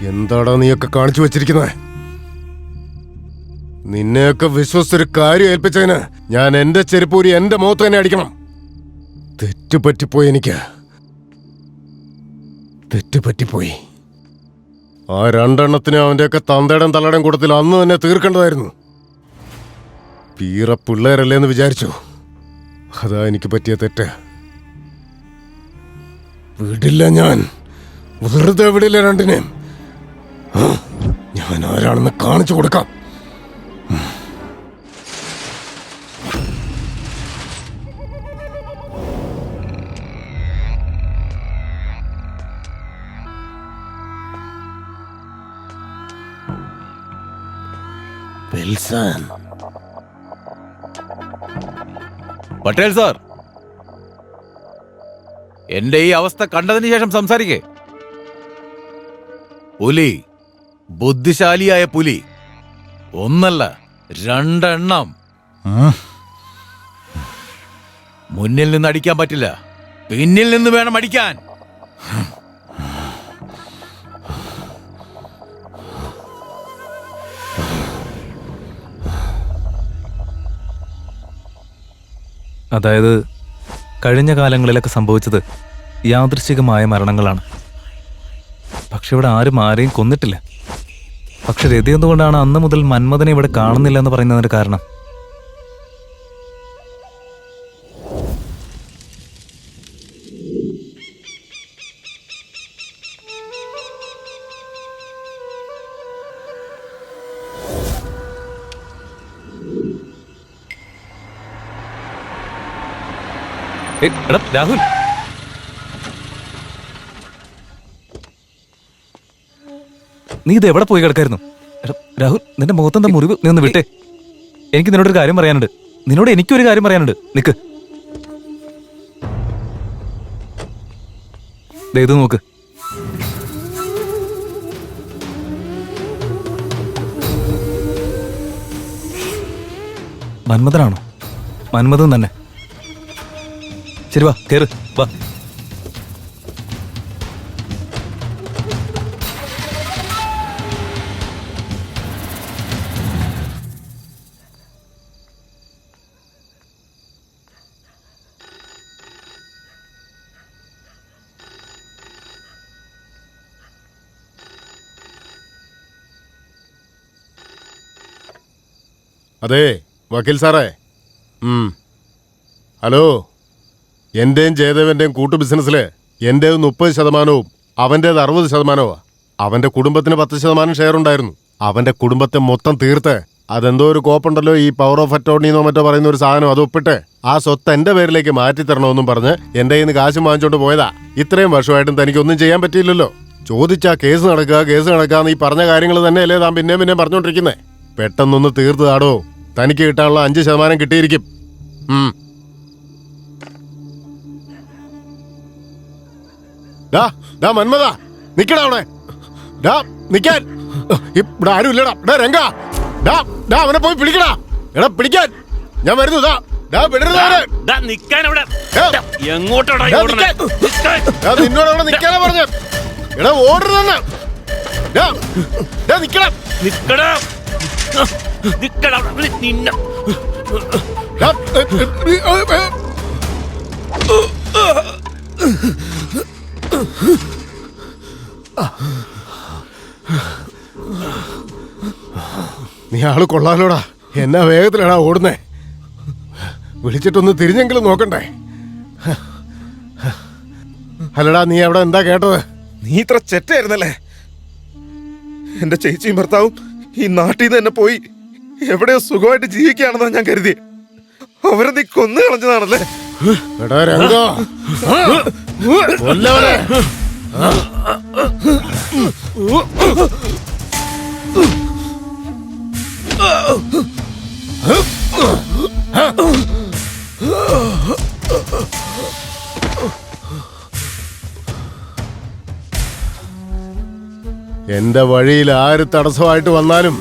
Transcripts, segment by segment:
എന്താടാ നീയൊക്കെ കാണിച്ചു വെച്ചിരിക്കുന്നത്? നിന്നെയൊക്കെ വിശ്വസിച്ചൊരു കാര്യം ഏൽപ്പിച്ചതിന് ഞാൻ എന്റെ ചെരുപ്പൂരി എന്റെ മുഖത്ത് തന്നെ അടിക്കണം. തെറ്റുപറ്റിപ്പോയി, എനിക്ക് തെറ്റുപറ്റിപ്പോയി. ആ രണ്ടെണ്ണത്തിന് അവന്റെയൊക്കെ തന്തയുടെയും തള്ളയുടെയും കൂട്ടത്തിൽ അന്ന് തന്നെ തീർക്കേണ്ടതായിരുന്നു. പീറ പിള്ളേരല്ലേ എന്ന് വിചാരിച്ചു. അതാ എനിക്ക് പറ്റിയ തെറ്റ്. വിടില്ല, ഞാൻ വെറുതെ വിടില്ല രണ്ടിനെയും. ഞാൻ ആരാണെന്ന് കാണിച്ചു കൊടുക്കാം. വിൽസൺ. പട്ടേൽ സാർ, എന്റെ ഈ അവസ്ഥ കണ്ടതിന് ശേഷം സംസാരിക്കേ. പുലി, ബുദ്ധിശാലിയായ പുലി, ഒന്നല്ല രണ്ടെണ്ണം. മുന്നിൽ നിന്ന് അടിക്കാൻ പറ്റില്ല, പിന്നിൽ നിന്ന് വേണം അടിക്കാൻ. അതായത് കഴിഞ്ഞ കാലങ്ങളിലൊക്കെ സംഭവിച്ചത് യാദൃശ്ചികമായ മരണങ്ങളാണ്. പക്ഷെ ഇവിടെ ആരും ആരെയും കൊന്നിട്ടില്ല. പക്ഷെ രതി എന്തുകൊണ്ടാണ് അന്ന് മുതൽ മന്മഥനെ ഇവിടെ കാണുന്നില്ല എന്ന് പറയുന്നതിന്റെ കാരണം? രാഹുൽ, നീ ഇത് എവിടെ പോയി കിടക്കായിരുന്നു? രാഹുൽ, നിന്റെ മുഖത്തെന്താ മുറിവ്? നീ ഒന്ന് വിട്ടേ. എനിക്ക് നിന്നോടൊരു കാര്യം പറയാനുണ്ട്. നിന്നോട് എനിക്കൊരു കാര്യം പറയാനുണ്ട്. നിക്ക്, ഇത് നോക്ക്. മന്മഥനാണോ? മന്മഥൻ തന്നെ. ശരി, വാ, കേറ്, വാ. അതെ വക്കീൽ സാറേ. ഹലോ, എന്റെയും ജയദേവന്റെയും കൂട്ടു ബിസിനസ്സില് എന്റേത് 30%, അവന്റേത് 60%. അവന്റെ കുടുംബത്തിന് 10% ഷെയർ ഉണ്ടായിരുന്നു. അവന്റെ കുടുംബത്തെ മൊത്തം തീർത്ത് അതെന്തോ ഒരു കോപ്പുണ്ടല്ലോ, ഈ പവർ ഓഫ് അറ്റോർണിന്നോ മറ്റോ പറയുന്ന ഒരു സാധനം, അത് ഒപ്പിട്ട് ആ സ്വത്ത് എന്റെ പേരിലേക്ക് മാറ്റി തരണമെന്നും പറഞ്ഞ് എന്റെ കയ്യിൽ നിന്ന് കാശ് വാങ്ങിച്ചോണ്ട് പോയതാ. ഇത്രയും വർഷമായിട്ടും തനിക്കൊന്നും ചെയ്യാൻ പറ്റിയില്ലല്ലോ. ചോദിച്ചാ കേസ് നടക്കാന്ന് ഈ പറഞ്ഞ കാര്യങ്ങൾ തന്നെയല്ലേ താൻ പിന്നെയും പറഞ്ഞോണ്ടിരിക്കുന്നേ. പെട്ടെന്നൊന്ന് തീർത്ത് താടോ. തനിക്ക് കിട്ടാനുള്ള 5% കിട്ടിയിരിക്കും. മന്മഥ, നിക്കടാ അവിടെ. നിക്കാൻ ഇവിടെ ആരും ഇല്ലടാ. രംഗ, അവനെ പോയി പിടിക്കടാ. എടാ പിടിക്കാൻ ഞാൻ വരുന്നു. നിന്നോട് അവിടെ നിക്കാനാ പറഞ്ഞ. എടാ ഓടരുതെന്ന്. നീ ആള് കൊള്ളാലോടാ. എന്നാ വേഗത്തിലാടാ ഓടുന്നേ. വിളിച്ചിട്ടൊന്ന് തിരിഞ്ഞെങ്കിലും നോക്കണ്ടേ? അല്ലടാ, നീ അവിടെ എന്താ കേട്ടത്? നീ ഇത്ര ചെറ്റായിരുന്നല്ലേ? എന്റെ ചേച്ചിയും ഭർത്താവും ഈ നാട്ടിൽ നിന്ന് തന്നെ പോയി എവിടെയോ സുഖമായിട്ട് ജീവിക്കുകയാണെന്നാ ഞാൻ കരുതി. അവരെ നീ കൊന്നു കളഞ്ഞതാണല്ലേ? എടാ രംഗോ, കൊല്ലവനെ. എന്റെ വഴിയിൽ ആര് തടസ്സമായിട്ട് വന്നാലും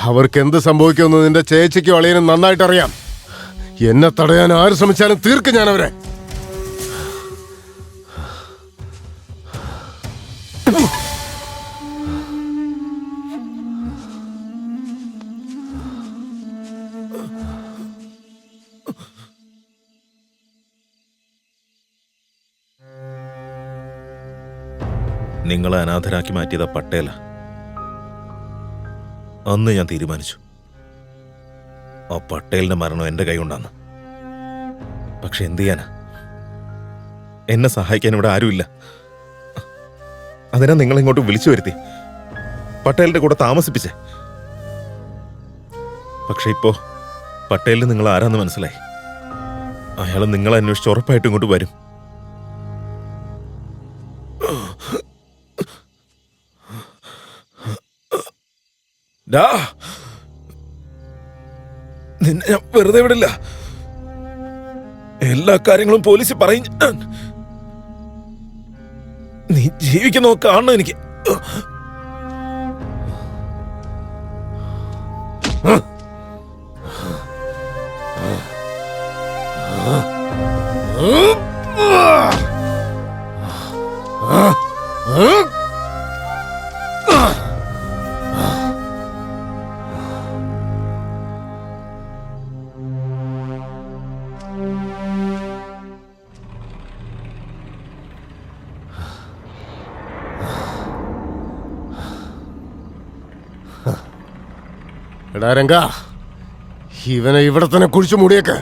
അവർക്ക് എന്ത് സംഭവിക്കുമെന്ന് നിന്റെ ചേച്ചിക്കും അളിയനും നന്നായിട്ടറിയാം. എന്നെ തടയാൻ ആര് ശ്രമിച്ചാലും തീർക്കും ഞാൻ അവരെ. നിങ്ങളെ അനാഥരാക്കി മാറ്റിയത് പട്ടേല. അന്ന് ഞാൻ തീരുമാനിച്ചു ആ പട്ടേലിന്റെ മരണം എന്റെ കൈ കൊണ്ടാണ്. പക്ഷെ എന്ത് ചെയ്യാനാ, എന്നെ സഹായിക്കാൻ ഇവിടെ ആരുമില്ല. അതിനാ നിങ്ങൾ ഇങ്ങോട്ട് വിളിച്ചു വരുത്തി പട്ടേലിന്റെ കൂടെ താമസിപ്പിച്ചേ. പക്ഷെ ഇപ്പോ പട്ടേലിന് നിങ്ങൾ ആരാന്ന് മനസ്സിലായി. അയാൾ നിങ്ങളെ അന്വേഷിച്ച് ഉറപ്പായിട്ടും ഇങ്ങോട്ട് വരും. നിന്നെ ഞാൻ വെറുതെ വിടില്ല. എല്ലാ കാര്യങ്ങളും പോലീസ് പറയും. നീ ജീവിക്കുന്നോ കാണണം എനിക്ക്. എടാ രംഗ, ഇവനെ ഇവിടെ തന്നെ കുഴിച്ചു മൂടിയേക്ക്.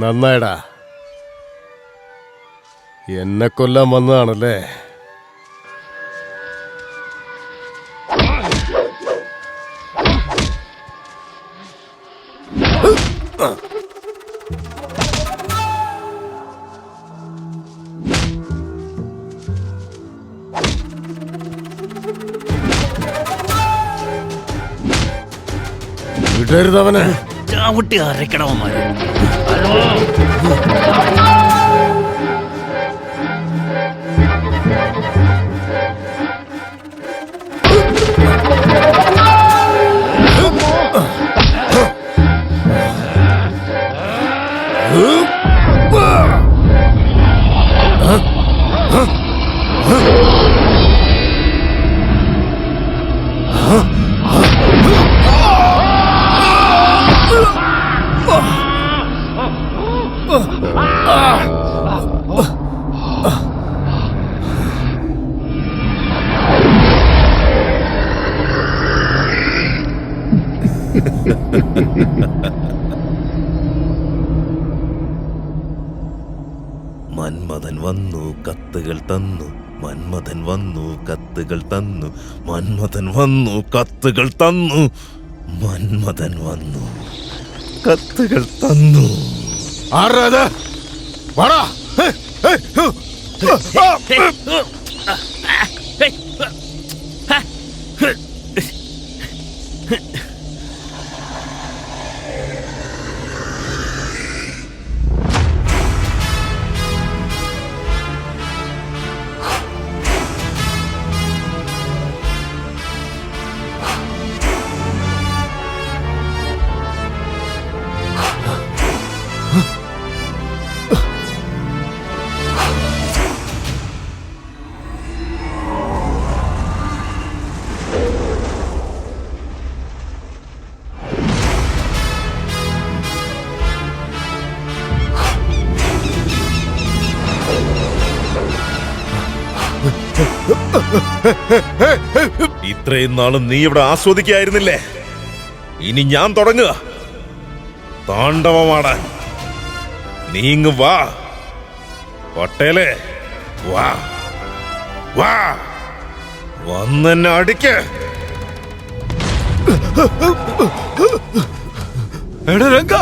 നന്നായടാ, എന്നെ കൊല്ലാൻ വന്നതാണല്ലേ. വിടരുതവനെ. ചാവുട്ടി അരക്കണവന്മാര്. മന്മഥൻ വന്നു കത്തുകൾ തന്നു, മന്മഥൻ വന്നു കത്തുകൾ തന്നു, മന്മഥൻ വന്നു കത്തുകൾ തന്നു, മന്മഥൻ വന്നു കത്തുകൾ തന്നു. ആരാത്? വാടാ. ഇത്രയും നാളും നീ ഇവിടെ ആസ്വദിക്കായിരുന്നില്ലേ? ഇനി ഞാൻ തുടങ്ങുക താണ്ഡവമാടാൻ. നീങ്ങ് വാ പട്ടേലേ, വാ വാ, വന്നെന്നെ അടിക്ക്. എടാ രംഗ,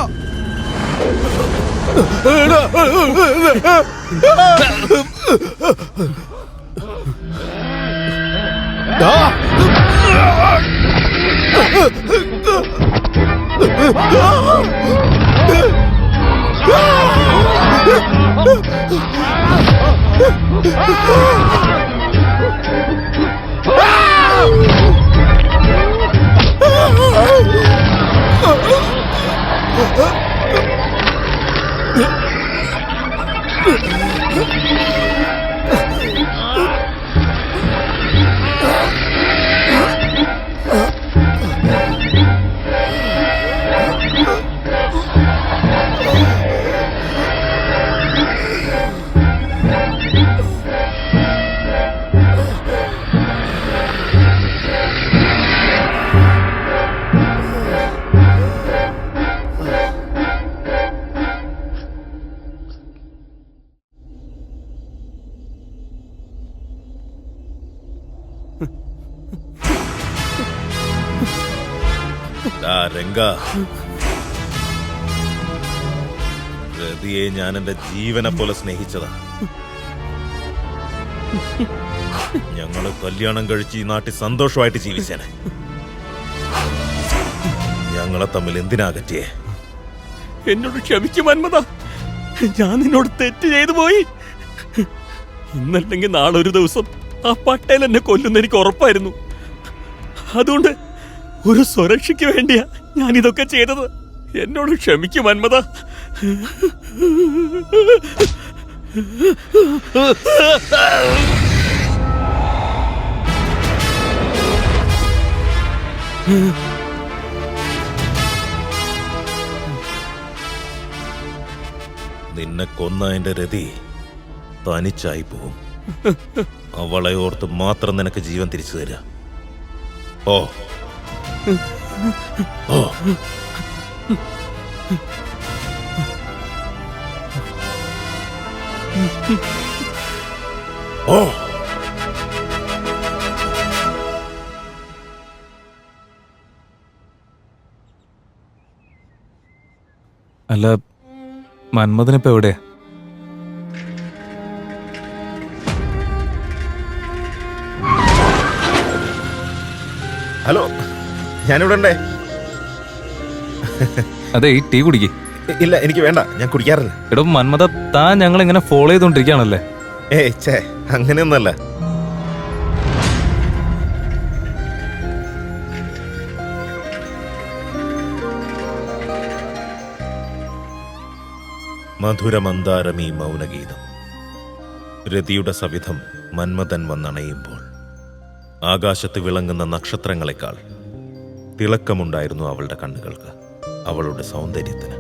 രതിയെ ഞാൻ എന്റെ ജീവനെ പോലെ സ്നേഹിച്ചതാ. ഞങ്ങള് കല്യാണം കഴിച്ച് ഈ നാട്ടിൽ സന്തോഷമായിട്ട് ജീവിച്ചേനെ. ഞങ്ങളെ തമ്മിൽ എന്തിനാകറ്റിയേ? എന്നോട് ക്ഷമിക്കും മന്മത, ഞാൻ നിന്നോട് തെറ്റ് ചെയ്തു പോയി. ഇന്നല്ലെങ്കിൽ നാളെ ഒരു ദിവസം ആ പട്ടേൽ എന്നെ കൊല്ലുന്ന എനിക്ക് ഉറപ്പായിരുന്നു. അതുകൊണ്ട് ഒരു സുരക്ഷയ്ക്ക് വേണ്ടിയാ ഞാൻ ഇതൊക്കെ ചെയ്തത്. എന്നോട് ക്ഷമിക്കും മന്മത. നിന്നെ കൊന്ന എന്റെ രതി തനിച്ചായി പോവും. അവളെ ഓർത്ത് മാത്രം നിനക്ക് ജീവൻ തിരിച്ചു തരാ. ഓ ഓ ഓ അല്ല, മന്മഥനിപ്പോ എവിടെയാ? ഹലോ, ഞാനിവിടെ ഉണ്ടേ. അതെ, ഈ ടീ കുടിക്ക്. ഇല്ല, എനിക്ക് വേണ്ട, ഞാൻ കുടിക്കാറില്ല. എടോ മന്മഥ, താൻ ഞങ്ങൾ ഇങ്ങനെ ഫോളോ ചെയ്തോണ്ടിരിക്കുകയാണല്ലേ? ഛേ, അങ്ങനെയൊന്നല്ല. മധുരമന്ദാരമീ മൗനഗീതം. രതിയുടെ സവിധം മന്മഥൻ വന്നണയുമ്പോൾ ആകാശത്ത് വിളങ്ങുന്ന നക്ഷത്രങ്ങളെക്കാൾ തിളക്കമുണ്ടായിരുന്നു അവളുടെ കണ്ണുകൾക്ക്, അവളുടെ സൗന്ദര്യത്തിന്.